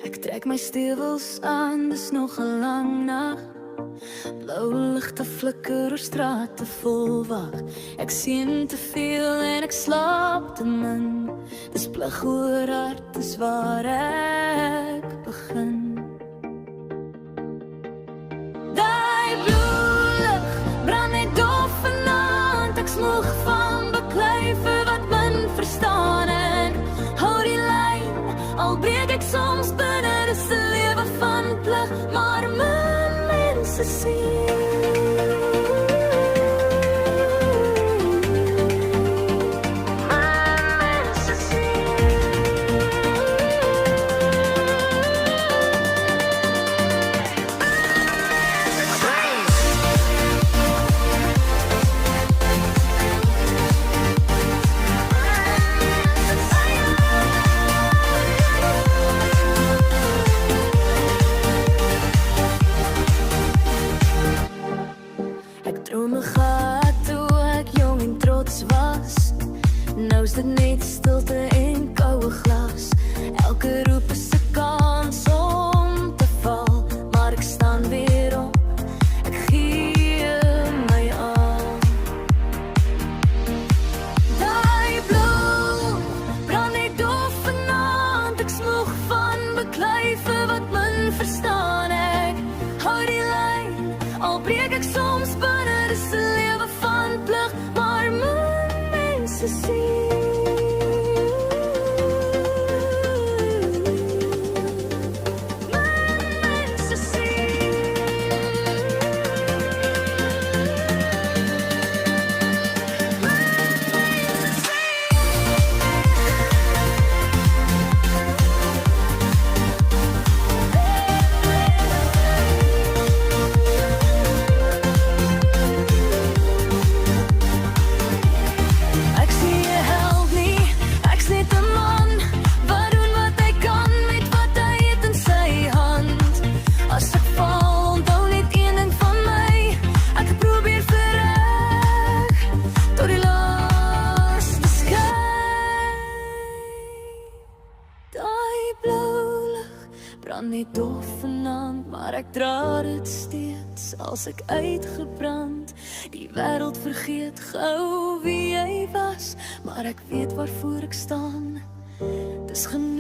Ek trek my stewels aan, dis nog 'n lang nag. Blou ligte flikker oor strate vol wag. Ek sien te veel en ek slaap te min. Dis plig oor hart, dis waar ek begin. Daai blou lig brand net dof vanaand. Ek smoeg van beklei vir wat min verstaan ek. Hou die lyn, al breek ek soms binne. Dis 'n lewe van plig, maar min mense sien. Drome gehad toe ek jong en trots was. Nou is dit net stilte en koue glas. Elke roep is 'n kans om te val, maar ek staan weer op. Ek gee my aan. Daai blou brand net dof vanaand. Ek smoeg van beklei vir wat min verstaan ek. Hou die lyn, al breek ek soms binne. Dis 'n lewe van plig, maar min mense sien. Brand net dof vanaand, maar ek dra dit steeds als ek uitgebrand. Die wêreld vergeet gou wie jy was, maar ek weet waarvoor ek staan. Dis genoeg.